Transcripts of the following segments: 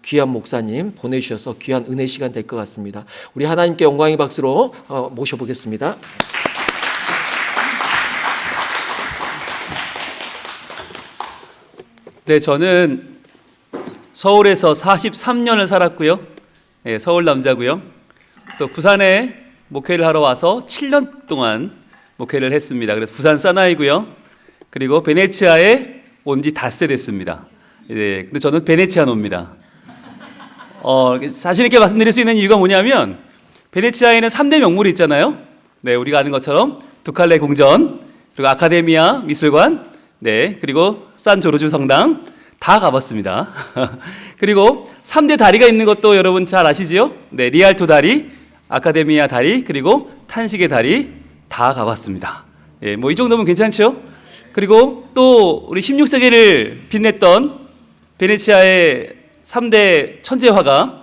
귀한 목사님 보내주셔서 귀한 은혜 시간 될 것 같습니다. 우리 하나님께 영광의 박수로 모셔보겠습니다. 네, 저는 서울에서 43년을 살았고요. 네, 서울 남자고요. 또 부산에 목회를 하러 와서 7년 동안 목회를 했습니다. 그래서 부산 사나이고요. 그리고 베네치아에 온 지 닷새 됐습니다. 네, 근데 저는 베네치아노입니다. 자신 있게 말씀드릴 수 있는 이유가 뭐냐면 베네치아에는 3대 명물이 있잖아요. 네, 우리가 아는 것처럼 두칼레 궁전, 그리고 아카데미아 미술관, 네, 그리고 산 조르주 성당 다 가봤습니다. 그리고 3대 다리가 있는 것도 여러분 잘 아시지요? 네, 리알토 다리, 아카데미아 다리, 그리고 탄식의 다리 다 가봤습니다. 예, 뭐 이 정도면 괜찮죠? 그리고 또 우리 16세기를 빛냈던 베네치아의 3대 천재 화가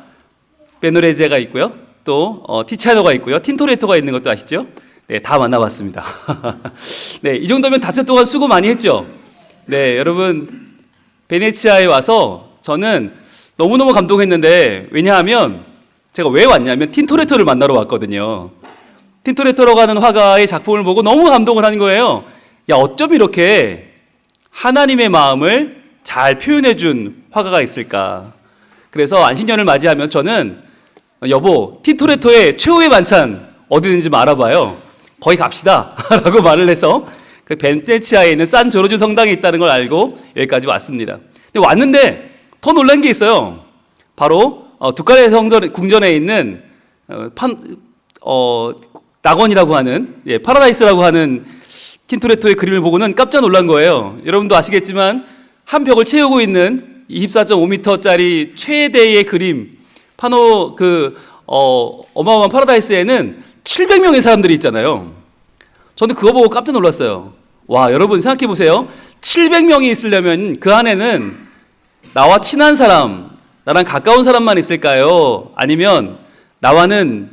베노레제가 있고요. 또 티치아노가 있고요. 틴토레토가 있는 것도 아시죠? 네, 다 만나봤습니다. 네, 이 정도면 닷새 동안 수고 많이 했죠? 네, 여러분 베네치아에 와서 저는 너무너무 감동했는데, 왜냐하면 제가 왜 왔냐면 틴토레토를 만나러 왔거든요. 틴토레토라고 하는 화가의 작품을 보고 너무 감동을 한 거예요. 야, 어쩜 이렇게 하나님의 마음을 잘 표현해 준 화가가 있을까. 그래서 안식년을 맞이하면서 저는 여보, 틴토레토의 최후의 반찬 어디 있는지 좀 알아봐요. 거기 갑시다 라고 말을 해서 그 베네치아에 있는 산 조르주 성당에 있다는 걸 알고 여기까지 왔습니다. 근데 왔는데 더 놀란 게 있어요. 바로 두칼레 궁전에 있는 낙원이라고 하는, 예, 파라다이스라고 하는 틴토레토의 그림을 보고는 깜짝 놀란 거예요. 여러분도 아시겠지만 한 벽을 채우고 있는 24.5m짜리 최대의 그림, 어마어마한 파라다이스에는 700명의 사람들이 있잖아요. 저는 그거 보고 깜짝 놀랐어요. 와, 여러분 생각해 보세요. 700명이 있으려면 그 안에는 나와 친한 사람, 나랑 가까운 사람만 있을까요? 아니면 나와는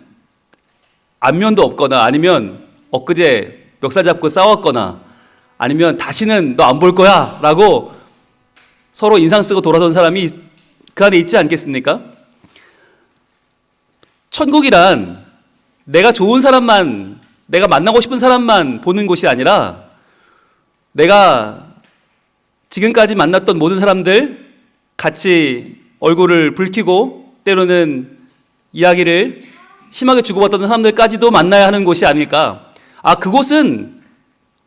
안면도 없거나, 아니면 엊그제 멱살 잡고 싸웠거나, 아니면 다시는 너 안 볼 거야 라고 서로 인상 쓰고 돌아선 사람이 그 안에 있지 않겠습니까? 천국이란 내가 좋은 사람만, 내가 만나고 싶은 사람만 보는 곳이 아니라 내가 지금까지 만났던 모든 사람들 같이 얼굴을 붉히고 때로는 이야기를 심하게 주고받던 사람들까지도 만나야 하는 곳이 아닐까. 그곳은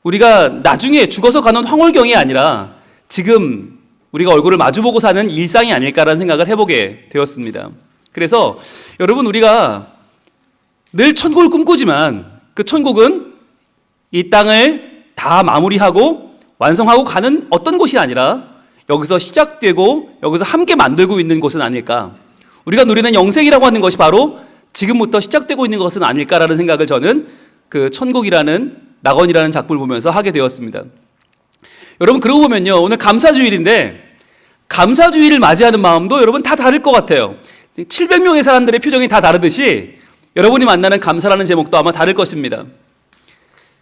우리가 나중에 죽어서 가는 황홀경이 아니라 지금 우리가 얼굴을 마주보고 사는 일상이 아닐까라는 생각을 해보게 되었습니다. 그래서 여러분, 우리가 늘 천국을 꿈꾸지만 그 천국은 이 땅을 다 마무리하고 완성하고 가는 어떤 곳이 아니라 여기서 시작되고 여기서 함께 만들고 있는 곳은 아닐까. 우리가 누리는 영생이라고 하는 것이 바로 지금부터 시작되고 있는 것은 아닐까라는 생각을 저는 그 천국이라는 낙원이라는 작품을 보면서 하게 되었습니다. 여러분, 그러고 보면요, 오늘 감사주일인데 감사주일을 맞이하는 마음도 여러분 다 다를 것 같아요. 700명의 사람들의 표정이 다 다르듯이 여러분이 만나는 감사라는 제목도 아마 다를 것입니다.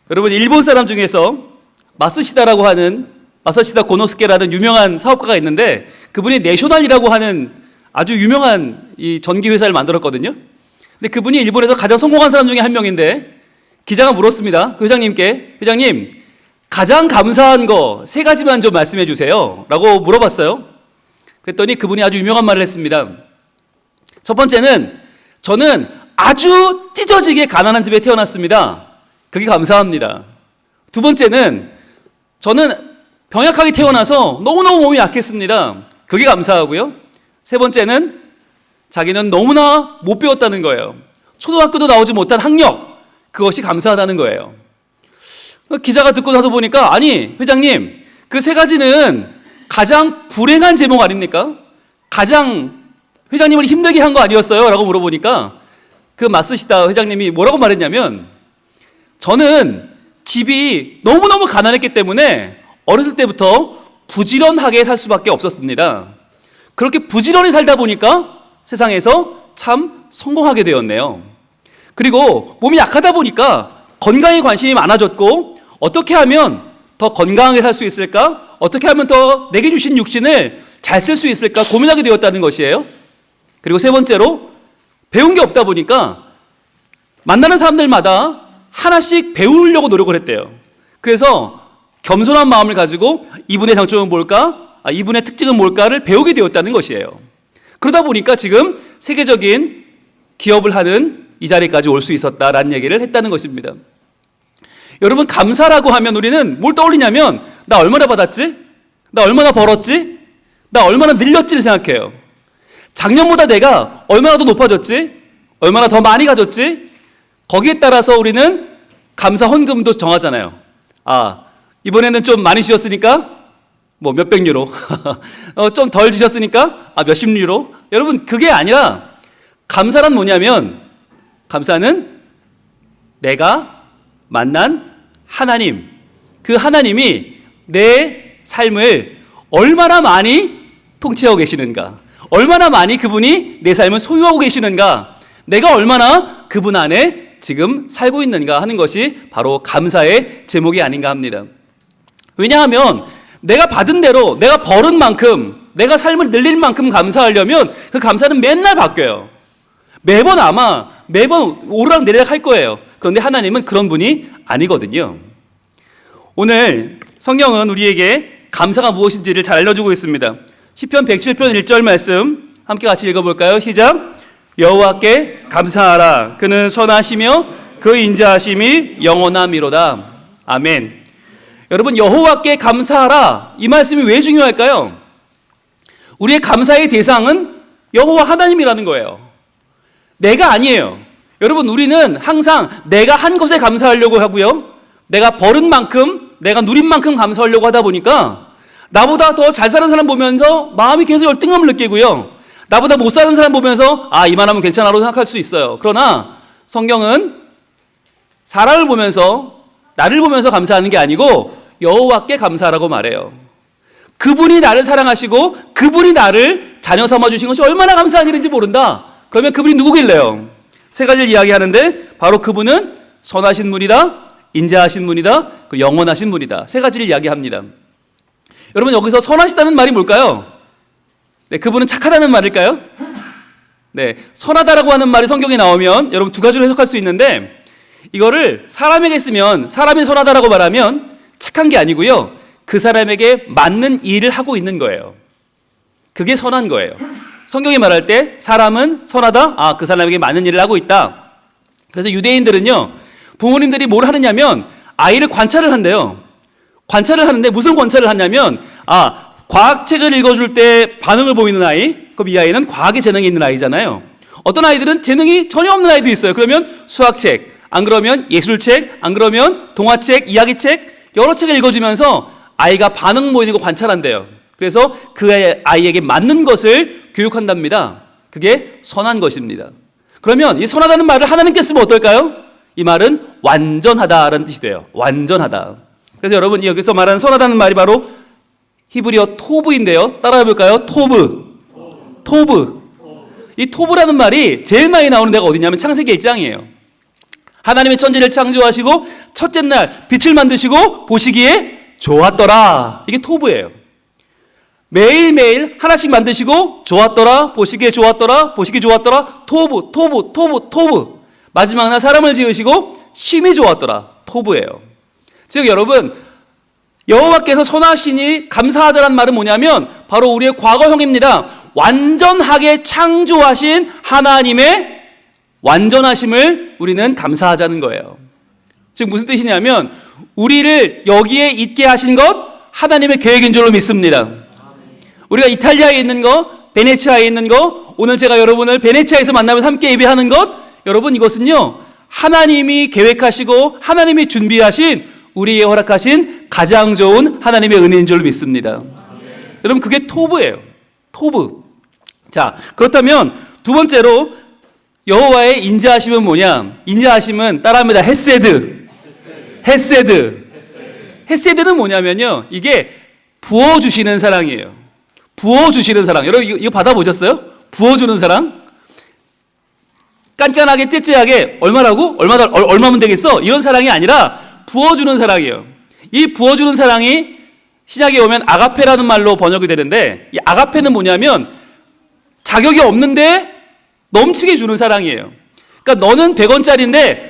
여러분, 일본 사람 중에서 마쓰시다 고노스케라는 유명한 사업가가 있는데 그분이 내셔널이라고 하는 아주 유명한 이 전기회사를 만들었거든요. 근데 그분이 일본에서 가장 성공한 사람 중에 한 명인데 기자가 물었습니다. 그 회장님께, 회장님, 가장 감사한 거 3가지만 좀 말씀해 주세요 라고 물어봤어요. 그랬더니 그분이 아주 유명한 말을 했습니다. 첫 번째는, 저는 아주 찢어지게 가난한 집에 태어났습니다. 그게 감사합니다. 두 번째는, 저는 병약하게 태어나서 너무너무 몸이 약했습니다. 그게 감사하고요. 세 번째는, 자기는 너무나 못 배웠다는 거예요. 초등학교도 나오지 못한 학력, 그것이 감사하다는 거예요. 기자가 듣고 나서 보니까, 아니 회장님, 그 3가지는 가장 불행한 제목 아닙니까? 가장 회장님을 힘들게 한 거 아니었어요? 라고 물어보니까 그 마쓰시다 회장님이 뭐라고 말했냐면, 저는 집이 너무너무 가난했기 때문에 어렸을 때부터 부지런하게 살 수밖에 없었습니다. 그렇게 부지런히 살다 보니까 세상에서 참 성공하게 되었네요. 그리고 몸이 약하다 보니까 건강에 관심이 많아졌고, 어떻게 하면 더 건강하게 살 수 있을까? 어떻게 하면 더 내게 주신 육신을 잘 쓸 수 있을까 고민하게 되었다는 것이에요. 그리고 세 번째로 배운 게 없다 보니까 만나는 사람들마다 하나씩 배우려고 노력을 했대요. 그래서 겸손한 마음을 가지고 이분의 장점은 뭘까? 이분의 특징은 뭘까를 배우게 되었다는 것이에요. 그러다 보니까 지금 세계적인 기업을 하는 이 자리까지 올 수 있었다라는 얘기를 했다는 것입니다. 여러분, 감사라고 하면 우리는 뭘 떠올리냐면 나 얼마나 받았지? 나 얼마나 벌었지? 나 얼마나 늘렸지를 생각해요. 작년보다 내가 얼마나 더 높아졌지? 얼마나 더 많이 가졌지? 거기에 따라서 우리는 감사 헌금도 정하잖아요. 이번에는 좀 많이 주셨으니까 뭐 몇백 유로 좀 덜 주셨으니까 몇십 유로. 여러분, 그게 아니라 감사란 뭐냐면 감사는 내가 만난 하나님, 그 하나님이 내 삶을 얼마나 많이 통치하고 계시는가, 얼마나 많이 그분이 내 삶을 소유하고 계시는가, 내가 얼마나 그분 안에 지금 살고 있는가 하는 것이 바로 감사의 제목이 아닌가 합니다. 왜냐하면 내가 받은 대로, 내가 벌은 만큼, 내가 삶을 늘릴 만큼 감사하려면 그 감사는 맨날 바뀌어요. 매번 오르락 내리락 할 거예요. 그런데 하나님은 그런 분이 아니거든요. 오늘 성경은 우리에게 감사가 무엇인지를 잘 알려주고 있습니다. 시편 107편 1절 말씀 함께 같이 읽어볼까요? 시작. 여호와께 감사하라. 그는 선하시며 그 인자하심이 영원함이로다. 아멘. 여러분, 여호와께 감사하라. 이 말씀이 왜 중요할까요? 우리의 감사의 대상은 여호와 하나님이라는 거예요. 내가 아니에요. 여러분, 우리는 항상 내가 한 것에 감사하려고 하고요, 내가 벌은 만큼, 내가 누린 만큼 감사하려고 하다 보니까 나보다 더 잘 사는 사람 보면서 마음이 계속 열등감을 느끼고요, 나보다 못 사는 사람 보면서 이만하면 괜찮아라고 생각할 수 있어요. 그러나 성경은 사람을 보면서, 나를 보면서 감사하는 게 아니고 여호와께 감사하라고 말해요. 그분이 나를 사랑하시고 그분이 나를 자녀 삼아주신 것이 얼마나 감사한 일인지 모른다. 그러면 그분이 누구길래요? 세 가지를 이야기하는데 바로 그분은 선하신 분이다, 인자하신 분이다, 그리고 영원하신 분이다. 세 가지를 이야기합니다. 여러분, 여기서 선하시다는 말이 뭘까요? 네, 그분은 착하다는 말일까요? 네, 선하다라고 하는 말이 성경에 나오면 여러분 두 가지로 해석할 수 있는데, 이거를 사람에게 쓰면 사람이 선하다라고 말하면 착한 게 아니고요, 그 사람에게 맞는 일을 하고 있는 거예요. 그게 선한 거예요. 성경이 말할 때 사람은 선하다? 그 사람에게 맞는 일을 하고 있다. 그래서 유대인들은요, 부모님들이 뭘 하느냐면 아이를 관찰을 한대요. 관찰을 하는데 무슨 관찰을 하냐면 과학책을 읽어줄 때 반응을 보이는 아이, 그럼 이 아이는 과학에 재능이 있는 아이잖아요. 어떤 아이들은 재능이 전혀 없는 아이도 있어요. 그러면 수학책, 안 그러면 예술책, 안 그러면 동화책, 이야기책, 여러 책을 읽어주면서 아이가 반응 보이는 거 관찰한대요. 그래서 그 아이에게 맞는 것을 교육한답니다. 그게 선한 것입니다. 그러면 이 선하다는 말을 하나님께 쓰면 어떨까요? 이 말은 완전하다라는 뜻이 돼요. 완전하다. 그래서 여러분, 여기서 말하는 선하다는 말이 바로 히브리어 토브인데요. 따라해 볼까요? 토브. 이 토브라는 말이 제일 많이 나오는 데가 어디냐면 창세기 1장이에요. 하나님의 천지를 창조하시고 첫째 날 빛을 만드시고 보시기에 좋았더라. 이게 토브예요. 매일매일 하나씩 만드시고 좋았더라, 보시기에 좋았더라, 보시기 좋았더라, 토브. 마지막 날 사람을 지으시고 심히 좋았더라. 토브예요. 즉 여러분, 여호와께서 선하시니 감사하자란 말은 뭐냐면 바로 우리의 과거형입니다. 완전하게 창조하신 하나님의 완전하심을 우리는 감사하자는 거예요. 즉 무슨 뜻이냐면 우리를 여기에 있게 하신 것 하나님의 계획인 줄로 믿습니다. 우리가 이탈리아에 있는 거, 베네치아에 있는 거, 오늘 제가 여러분을 베네치아에서 만나면서 함께 예배하는 것, 여러분 이것은요, 하나님이 계획하시고 하나님이 준비하신, 우리에게 허락하신 가장 좋은 하나님의 은혜인 줄로 믿습니다. 여러분, 그게 토브예요. 토브. 자, 그렇다면 두 번째로 여호와의 인자하심은 뭐냐? 인자하심은 따라합니다. 헤세드는 뭐냐면요, 이게 부어주시는 사랑이에요. 부어주시는 사랑. 여러분 이거 받아보셨어요? 부어주는 사랑? 깐깐하게 째째하게 얼마라고? 얼마면 되겠어? 이런 사랑이 아니라 부어주는 사랑이에요. 이 부어주는 사랑이 신약에 오면 아가페라는 말로 번역이 되는데, 이 아가페는 뭐냐면 자격이 없는데 넘치게 주는 사랑이에요. 그러니까 너는 100원짜리인데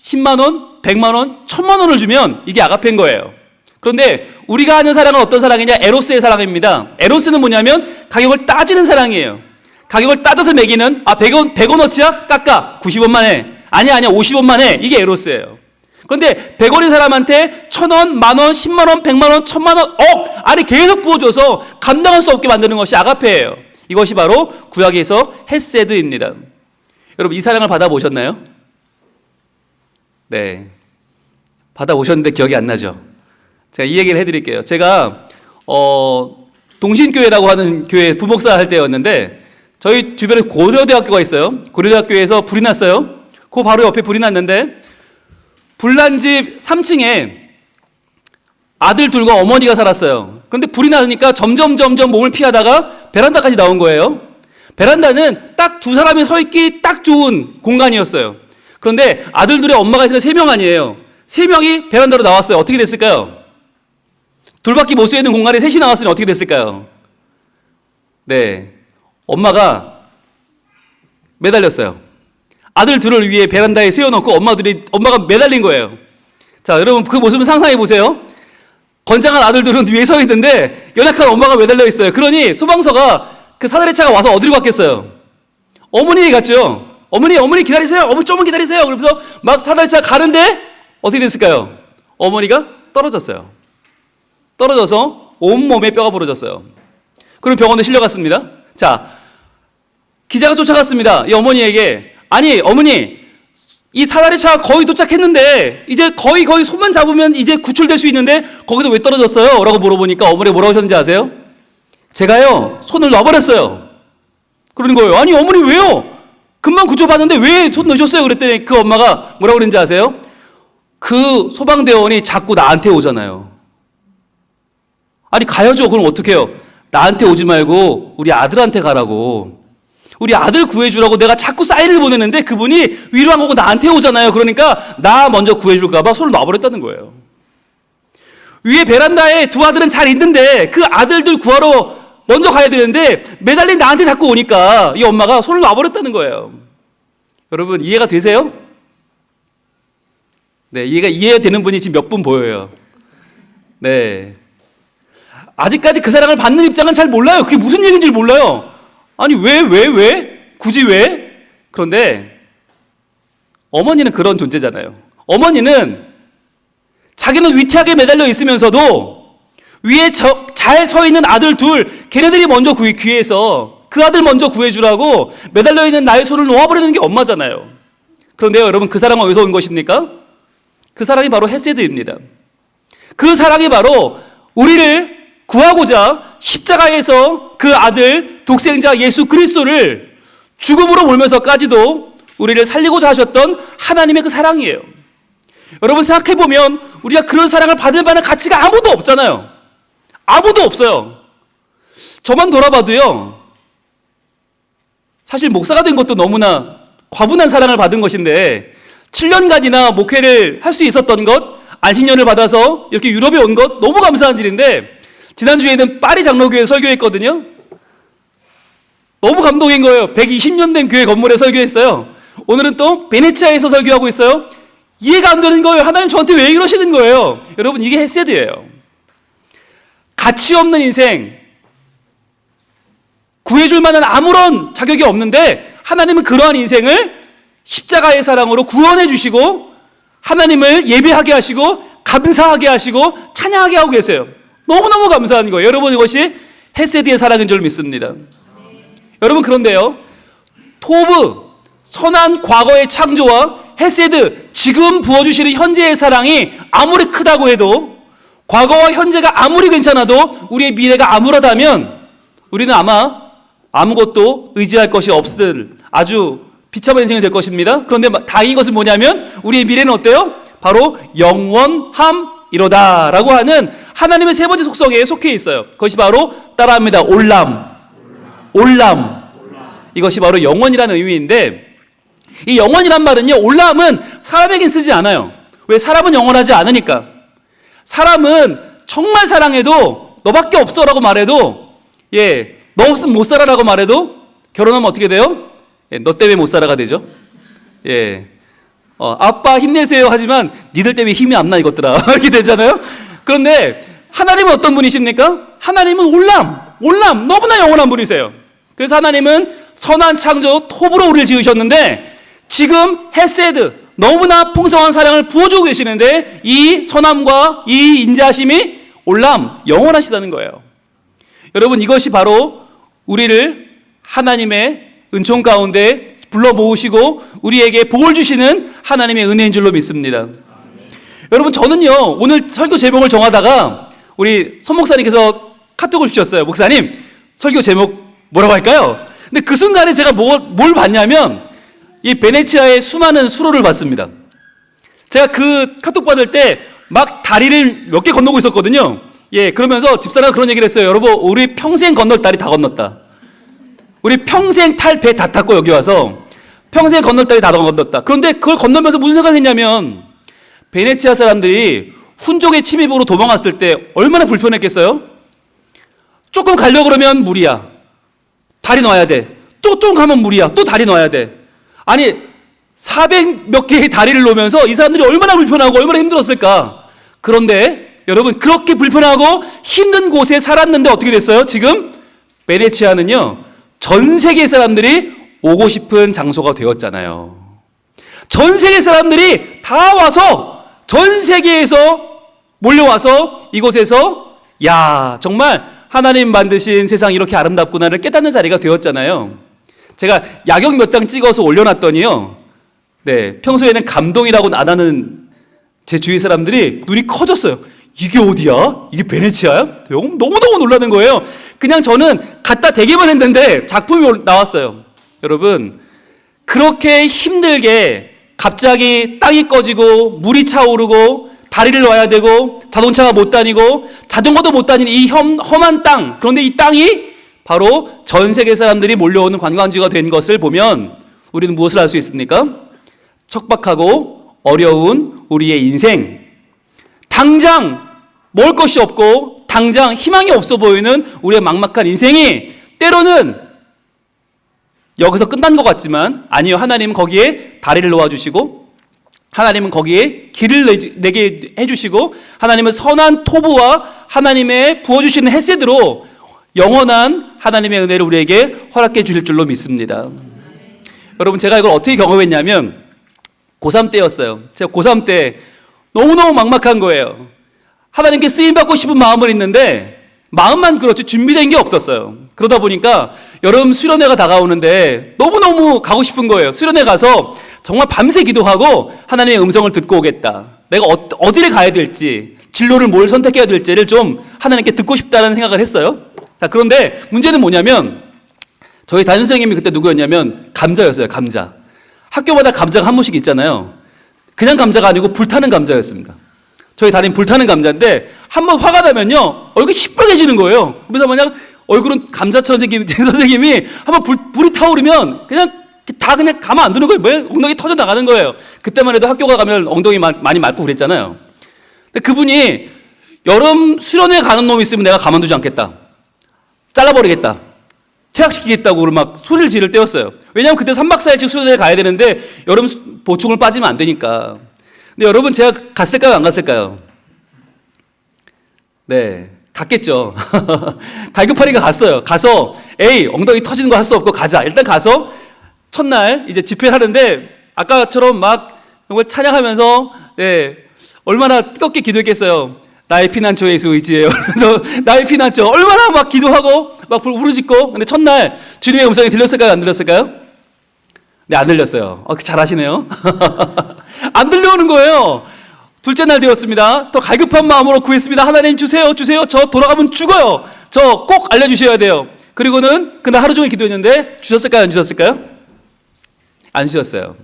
10만 원, 100만 원, 1000만 원을 주면 이게 아가페인 거예요. 그런데 우리가 하는 사랑은 어떤 사랑이냐? 에로스의 사랑입니다. 에로스는 뭐냐면 가격을 따지는 사랑이에요. 가격을 따져서 매기는 100원어치야? 깎아. 90원만 해. 아니야 50원만 해. 이게 에로스예요. 그런데 100원인 사람한테 1000원, 만원, 10만원, 100만원, 1000만원, 아니 계속 부어줘서 감당할 수 없게 만드는 것이 아가페예요. 이것이 바로 구약에서 헤세드입니다. 여러분 이 사랑을 받아보셨나요? 네. 받아보셨는데 기억이 안 나죠? 제가 이 얘기를 해드릴게요. 제가 동신교회라고 하는 교회 부목사 할 때였는데 저희 주변에 고려대학교가 있어요. 고려대학교에서 불이 났어요. 그 바로 옆에 불이 났는데 불난 집 3층에 아들 둘과 어머니가 살았어요. 그런데 불이 나니까 점점 몸을 피하다가 베란다까지 나온 거예요. 베란다는 딱 두 사람이 서 있기 딱 좋은 공간이었어요. 그런데 아들 둘의 엄마가 있으니까 3명 아니에요. 3명이 베란다로 나왔어요. 어떻게 됐을까요? 둘밖에 못 쓰이는 공간에 셋이 나왔으니 어떻게 됐을까요? 네, 엄마가 매달렸어요. 아들 둘을 위해 베란다에 세워놓고 엄마가 매달린 거예요. 자, 여러분 그 모습을 상상해 보세요. 건장한 아들들은 위에 서 있는데 연약한 엄마가 매달려 있어요. 그러니 소방서가 그 사다리 차가 와서 어디로 갔겠어요? 어머니에 갔죠. 어머니 기다리세요. 어머니 조금만 기다리세요. 그러면서 막 사다리 차가 가는데 어떻게 됐을까요? 어머니가 떨어졌어요. 떨어져서 온몸에 뼈가 부러졌어요. 그럼 병원에 실려갔습니다. 자, 기자가 쫓아갔습니다. 이 어머니에게 아니 어머니 이 사다리차가 거의 도착했는데 이제 거의 손만 잡으면 이제 구출될 수 있는데 거기서 왜 떨어졌어요? 라고 물어보니까 어머니가 뭐라고 하셨는지 아세요? 제가요 손을 놔버렸어요. 그러는 거예요. 아니 어머니 왜요? 금방 구조받는데 왜 손 넣으셨어요? 그랬더니 그 엄마가 뭐라고 그랬는지 아세요? 그 소방대원이 자꾸 나한테 오잖아요. 아니 가야죠. 그럼 어떻게 해요? 나한테 오지 말고 우리 아들한테 가라고. 우리 아들 구해주라고 내가 자꾸 사인을 보내는데 그분이 위로 안 가고 나한테 오잖아요. 그러니까 나 먼저 구해줄까 봐 손을 놔버렸다는 거예요. 위에 베란다에 두 아들은 잘 있는데 그 아들들 구하러 먼저 가야 되는데 매달린 나한테 자꾸 오니까 이 엄마가 손을 놔버렸다는 거예요. 여러분 이해가 되세요? 네, 이해되는 분이 지금 몇 분 보여요. 네. 아직까지 그 사랑을 받는 입장은 잘 몰라요. 그게 무슨 얘기인지 몰라요. 아니 왜? 굳이 왜? 그런데 어머니는 그런 존재잖아요. 어머니는 자기는 위태하게 매달려 있으면서도 위에 잘 서 있는 아들 둘 걔네들이 먼저 귀해서 그 아들 먼저 구해주라고 매달려 있는 나의 손을 놓아버리는 게 엄마잖아요. 그런데요 여러분 그 사랑은 어디서 온 것입니까? 그 사랑이 바로 헤세드입니다. 그 사랑이 바로 우리를 구하고자 십자가에서 그 아들 독생자 예수 그리스도를 죽음으로 몰면서까지도 우리를 살리고자 하셨던 하나님의 그 사랑이에요. 여러분 생각해보면 우리가 그런 사랑을 받을 만한 가치가 아무도 없잖아요. 아무도 없어요. 저만 돌아봐도요 사실 목사가 된 것도 너무나 과분한 사랑을 받은 것인데 7년간이나 목회를 할 수 있었던 것, 안식년을 받아서 이렇게 유럽에 온 것 너무 감사한 일인데 지난주에는 파리 장로교회 설교했거든요. 너무 감동인 거예요. 120년 된 교회 건물에 설교했어요. 오늘은 또 베네치아에서 설교하고 있어요. 이해가 안 되는 거예요. 하나님 저한테 왜 이러시는 거예요? 여러분 이게 헤세드예요. 가치 없는 인생, 구해줄 만한 아무런 자격이 없는데 하나님은 그러한 인생을 십자가의 사랑으로 구원해 주시고 하나님을 예배하게 하시고 감사하게 하시고 찬양하게 하고 계세요. 너무너무 감사한 거예요. 여러분 이것이 헤세드의 사랑인 줄 믿습니다. 여러분 그런데요 토브, 선한 과거의 창조와 헤세드, 지금 부어주시는 현재의 사랑이 아무리 크다고 해도 과거와 현재가 아무리 괜찮아도 우리의 미래가 암울하다면 우리는 아마 아무것도 의지할 것이 없을 아주 비참한 인생이 될 것입니다. 그런데 다행인 것은 뭐냐면 우리의 미래는 어때요? 바로 영원함이로다 라고 하는 하나님의 세 번째 속성에 속해 있어요. 그것이 바로 따라합니다. 올람. 이것이 바로 영원이라는 의미인데 이 영원이란 말은요 올람은 사람에겐 쓰지 않아요. 왜? 사람은 영원하지 않으니까. 사람은 정말 사랑해도 너밖에 없어 라고 말해도 너 없으면 못 살아라고 말해도 결혼하면 어떻게 돼요? 예, 너 때문에 못 살아가 되죠. 예. 아빠 힘내세요 하지만 니들 때문에 힘이 안 나 이것들아 이렇게 되잖아요. 그런데 하나님은 어떤 분이십니까? 하나님은 올람 너무나 영원한 분이세요. 그래서 하나님은 선한 창조 톱으로 우리를 지으셨는데 지금 헤세드 너무나 풍성한 사랑을 부어주고 계시는데 이 선함과 이 인자하심이 올람 영원하시다는 거예요. 여러분 이것이 바로 우리를 하나님의 은총 가운데 불러 모으시고 우리에게 복을 주시는 하나님의 은혜인 줄로 믿습니다. 여러분 저는요 오늘 설교 제목을 정하다가 우리 손 목사님께서 카톡을 주셨어요. 목사님 설교 제목 뭐라고 할까요? 근데 그 순간에 제가 뭘 봤냐면 이 베네치아의 수많은 수로를 봤습니다. 제가 그 카톡 받을 때 막 다리를 몇 개 건너고 있었거든요. 예, 그러면서 집사람이 그런 얘기를 했어요. 여러분 우리 평생 건널 다리 다 건넜다. 우리 평생 탈 배 다 탔고 여기 와서 평생 건널 다리 다 건넜다. 그런데 그걸 건너면서 무슨 생각을 했냐면 베네치아 사람들이 훈족의 침입으로 도망왔을 때 얼마나 불편했겠어요? 조금 가려고 그러면 물이야. 다리 놔야 돼. 또 좀 가면 물이야. 또 다리 놔야 돼. 아니 400 몇 개의 다리를 놓으면서 이 사람들이 얼마나 불편하고 얼마나 힘들었을까. 그런데 여러분 그렇게 불편하고 힘든 곳에 살았는데 어떻게 됐어요? 지금 베네치아는요 전 세계 사람들이 오고 싶은 장소가 되었잖아요. 전 세계 사람들이 다 와서 전 세계에서 몰려와서 이곳에서 야 정말 하나님 만드신 세상이 이렇게 아름답구나를 깨닫는 자리가 되었잖아요. 제가 야경 몇 장 찍어서 올려놨더니요. 네, 평소에는 감동이라고는 안 하는 제 주위 사람들이 눈이 커졌어요. 이게 어디야? 이게 베네치아야? 너무너무 놀라는 거예요. 그냥 저는 갖다 대기만 했는데 작품이 나왔어요. 여러분 그렇게 힘들게 갑자기 땅이 꺼지고 물이 차오르고 다리를 놔야 되고 자동차가 못 다니고 자전거도 못 다니는 이 험한 땅, 그런데 이 땅이 바로 전 세계 사람들이 몰려오는 관광지가 된 것을 보면 우리는 무엇을 알 수 있습니까? 척박하고 어려운 우리의 인생, 당장 먹을 것이 없고 당장 희망이 없어 보이는 우리의 막막한 인생이 때로는 여기서 끝난 것 같지만 아니요, 하나님은 거기에 다리를 놓아주시고 하나님은 거기에 길을 내게 해주시고 하나님은 선한 토부와 하나님의 부어주시는 햇새드로 영원한 하나님의 은혜를 우리에게 허락해 주실 줄로 믿습니다. 여러분 제가 이걸 어떻게 경험했냐면 고3 때였어요. 제가 고3 때 너무너무 막막한 거예요. 하나님께 쓰임받고 싶은 마음은 있는데 마음만 그렇지 준비된 게 없었어요. 그러다 보니까 여름 수련회가 다가오는데 너무너무 가고 싶은 거예요. 수련회 가서 정말 밤새 기도하고 하나님의 음성을 듣고 오겠다. 내가 어디를 가야 될지, 진로를 뭘 선택해야 될지를 좀 하나님께 듣고 싶다는 생각을 했어요. 자, 그런데 문제는 뭐냐면 저희 담임선생님이 그때 누구였냐면 감자였어요. 감자. 학교마다 감자가 한 모씩 있잖아요. 그냥 감자가 아니고 불타는 감자였습니다. 저희 담임 불타는 감자인데 한번 화가 나면요 얼굴이 시뻘개지는 거예요. 그래서 만약 얼굴은 감자처럼 생긴 제 선생님이 한번 불이 타오르면 그냥 가만 안 두는 거예요. 왜 엉덩이 터져 나가는 거예요. 그때만 해도 학교가 가면 엉덩이 많이 맑고 그랬잖아요. 근데 그분이 여름 수련회 가는 놈이 있으면 내가 가만두지 않겠다. 잘라버리겠다. 퇴학시키겠다고 막 소리를 지를 때였어요. 왜냐하면 그때 3박 4일씩 수련회 가야 되는데 여름 보충을 빠지면 안 되니까. 근데 여러분 제가 갔을까요? 안 갔을까요? 네, 갔겠죠. 갈급하니까 갔어요. 가서 에이 엉덩이 터지는 거 할 수 없고 가자. 일단 가서 첫날 이제 집회를 하는데 아까처럼 막 정말 찬양하면서 네, 얼마나 뜨겁게 기도했겠어요. 나의 피난처 예수 의지해요. 그래서 나의 피난처 얼마나 막 기도하고 막 부르짖고. 근데 첫날 주님의 음성이 들렸을까요? 안 들렸을까요? 네, 안 들렸어요. 잘하시네요. 안 들려오는 거예요. 둘째 날 되었습니다. 더 갈급한 마음으로 구했습니다. 하나님 주세요, 주세요. 저 돌아가면 죽어요. 저 꼭 알려주셔야 돼요. 그리고는 그날 하루 종일 기도했는데 주셨을까요? 안 주셨을까요? 안 주셨어요.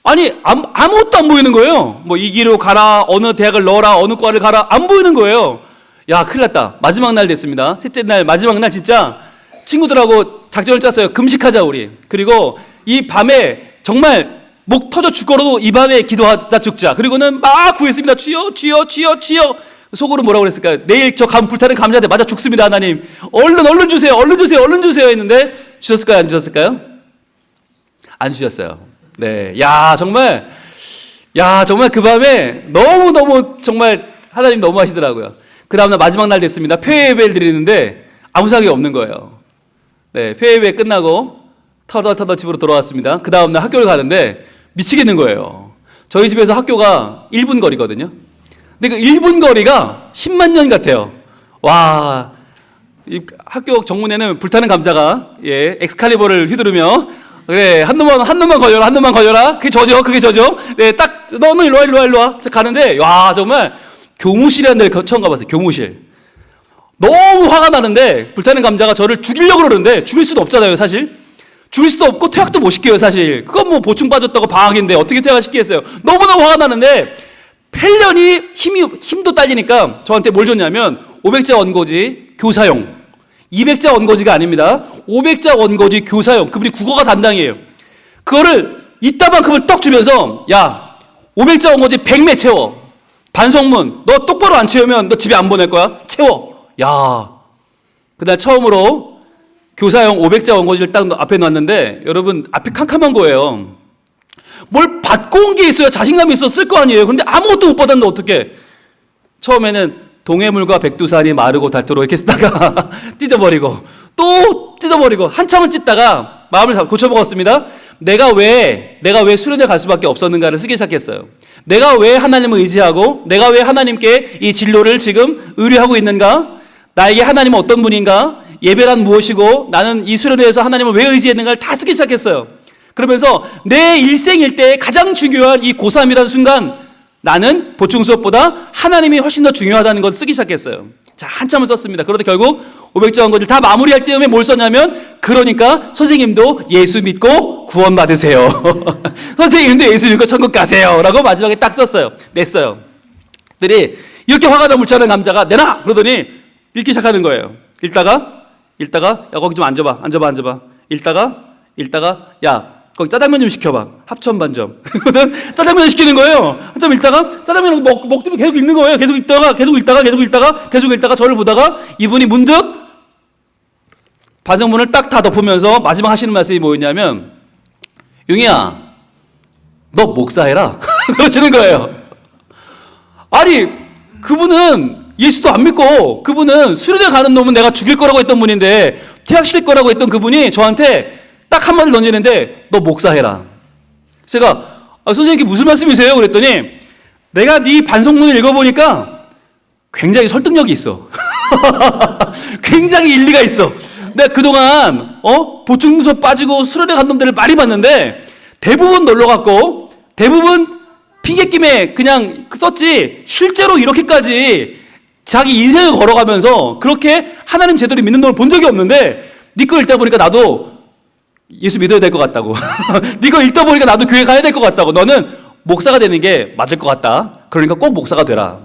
아니 아무것도 안 보이는 거예요. 뭐 이 길로 가라, 어느 대학을 넣어라, 어느 과를 가라, 안 보이는 거예요. 야, 큰일 났다. 마지막 날 됐습니다. 셋째 날, 마지막 날 진짜 친구들하고 작전을 짰어요. 금식하자 우리. 그리고 이 밤에 정말 목 터져 죽고라도 이 밤에 기도하다 죽자. 그리고는 막 구했습니다. 주여, 주여, 주여, 주여. 속으로 뭐라고 그랬을까요? 내일 저 불타는 감자한테 맞아 죽습니다, 하나님. 얼른 주세요, 얼른 주세요, 얼른 주세요 했는데 주셨을까요, 안 주셨을까요? 안 주셨어요. 네, 정말 그 밤에 너무 정말 하나님 너무 하시더라고요. 그 다음날 마지막 날 됐습니다. 폐회 예배를 드리는데 아무 생각이 없는 거예요. 네, 폐회 예배 끝나고 터덜터덜 집으로 돌아왔습니다. 그 다음날 학교를 가는데 미치겠는 거예요. 저희 집에서 학교가 1분 거리거든요. 근데 그 1분 거리가 10만 년 같아요. 와, 이 학교 정문에는 불타는 감자가 엑스칼리버를 휘두르며 그래 한 놈만 걸려라. 그게 저죠. 네, 딱 너는 일로 와. 가는데 정말 교무실이라는 데를 처음 가봤어요. 교무실. 너무 화가 나는데 불타는 감자가 저를 죽이려고 그러는데 죽일 수도 없잖아요, 사실. 죽일 수도 없고 퇴학도 못 시켜요, 사실. 그건 뭐 보충 빠졌다고 방학인데 어떻게 퇴학을 시키겠어요. 너무너무 화가 나는데 펠련이 힘도 딸리니까 저한테 뭘 줬냐면 500자 원고지 교사용. 200자 원고지가 아닙니다. 500자 원고지 교사용. 그분이 국어가 담당이에요. 그거를 이따만큼을 떡 주면서 500자 원고지 100매 채워. 반성문 너 똑바로 안 채우면 너 집에 안 보낼 거야. 채워. 그날 처음으로 교사용 500자 원고지를 딱 앞에 놨는데 여러분 앞이 캄캄한 거예요. 뭘 받고 온 게 있어야 자신감이 있어 쓸 거 아니에요. 근데 아무것도 못 받았는데 어떡해. 처음에는 동해물과 백두산이 마르고 닳도록 이렇게 쓰다가 찢어버리고 또 찢어버리고 한참을 찢다가 마음을 고쳐먹었습니다. 내가 왜 수련회 갈 수밖에 없었는가를 쓰기 시작했어요. 내가 왜 하나님을 의지하고 내가 왜 하나님께 이 진로를 지금 의뢰하고 있는가? 나에게 하나님은 어떤 분인가? 예배란 무엇이고 나는 이 수련회에서 하나님을 왜 의지했는가를 다 쓰기 시작했어요. 그러면서 내 일생일대에 가장 중요한 이 고3이라는 순간 나는 보충 수업보다 하나님이 훨씬 더 중요하다는 걸 쓰기 시작했어요. 자, 한참을 썼습니다. 그러다 결국 500자 원고지를 다 마무리할 때쯤에 뭘 썼냐면 그러니까 선생님도 예수 믿고 구원받으세요. 선생님도 예수 믿고 천국 가세요. 라고 마지막에 딱 썼어요. 냈어요. 들이 이렇게 화가 나 물차는 감자가 내놔! 그러더니 읽기 시작하는 거예요. 읽다가 거기 좀 앉아봐. 읽다가 거기 짜장면 좀 시켜봐. 합천 반점. 그러거든 짜장면을 시키는 거예요. 한참 읽다가 짜장면을 먹더니 계속 읽는 거예요. 계속 읽다가 저를 보다가 이분이 문득 반성문을 딱 다 덮으면서 마지막 하시는 말씀이 뭐였냐면 용이야 너 목사해라. 그러시는 거예요. 아니 그분은 예수도 안 믿고 그분은 수련회 가는 놈은 내가 죽일 거라고 했던 분인데 퇴학시킬 거라고 했던 그분이 저한테 딱 한마디를 던지는데 너 목사해라. 제가 선생님께 무슨 말씀이세요? 그랬더니 내가 네 반성문을 읽어보니까 굉장히 설득력이 있어. 굉장히 일리가 있어. 내가 그동안 보충수업 빠지고 수련회 간 놈들을 많이 봤는데 대부분 놀러갔고 대부분 핑계김에 그냥 썼지 실제로 이렇게까지 자기 인생을 걸어가면서 그렇게 하나님 제대로 믿는 놈을 본 적이 없는데 네 거 읽다 보니까 나도 예수 믿어야 될 것 같다고. 네 거 읽다 보니까 나도 교회 가야 될 것 같다고. 너는 목사가 되는 게 맞을 것 같다. 그러니까 꼭 목사가 되라.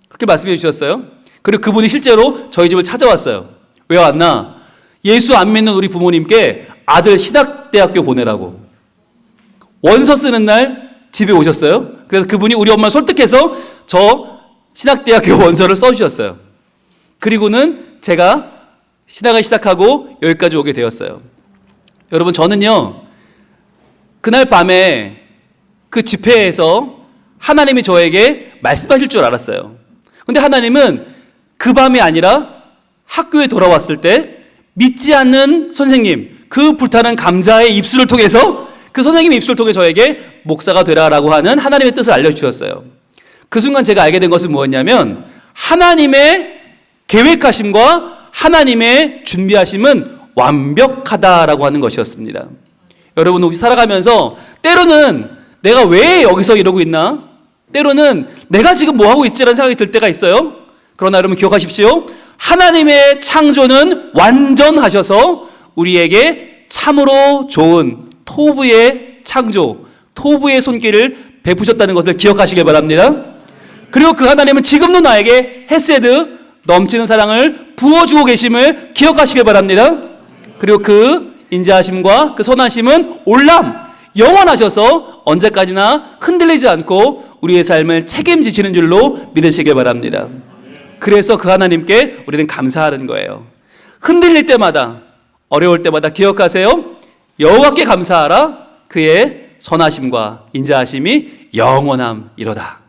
그렇게 말씀해 주셨어요. 그리고 그분이 실제로 저희 집을 찾아왔어요. 왜 왔나? 예수 안 믿는 우리 부모님께 아들 신학대학교 보내라고. 원서 쓰는 날 집에 오셨어요. 그래서 그분이 우리 엄마를 설득해서 저 신학대학교 원서를 써주셨어요. 그리고는 제가 신학을 시작하고 여기까지 오게 되었어요. 여러분 저는요 그날 밤에 그 집회에서 하나님이 저에게 말씀하실 줄 알았어요. 근데 하나님은 그 밤이 아니라 학교에 돌아왔을 때 믿지 않는 선생님 그 불타는 감자의 입술을 통해서 그 선생님의 입술을 통해 저에게 목사가 되라라고 하는 하나님의 뜻을 알려주셨어요. 그 순간 제가 알게 된 것은 무엇이냐면 하나님의 계획하심과 하나님의 준비하심은 완벽하다라고 하는 것이었습니다. 여러분 혹시 살아가면서 때로는 내가 왜 여기서 이러고 있나? 때로는 내가 지금 뭐 하고 있지라는 생각이 들 때가 있어요. 그러나 여러분 기억하십시오. 하나님의 창조는 완전하셔서 우리에게 참으로 좋은 토부의 창조, 토부의 손길을 베푸셨다는 것을 기억하시길 바랍니다. 그리고 그 하나님은 지금도 나에게 헤세드, 넘치는 사랑을 부어주고 계심을 기억하시길 바랍니다. 그리고 그 인자하심과 그 선하심은 올람, 영원하셔서 언제까지나 흔들리지 않고 우리의 삶을 책임지시는 줄로 믿으시길 바랍니다. 그래서 그 하나님께 우리는 감사하는 거예요. 흔들릴 때마다, 어려울 때마다 기억하세요. 여호와께 감사하라. 그의 선하심과 인자하심이 영원함이로다.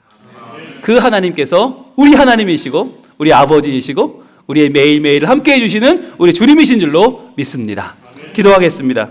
그 하나님께서 우리 하나님이시고 우리 아버지이시고 우리의 매일매일을 함께해 주시는 우리 주님이신 줄로 믿습니다. 기도하겠습니다.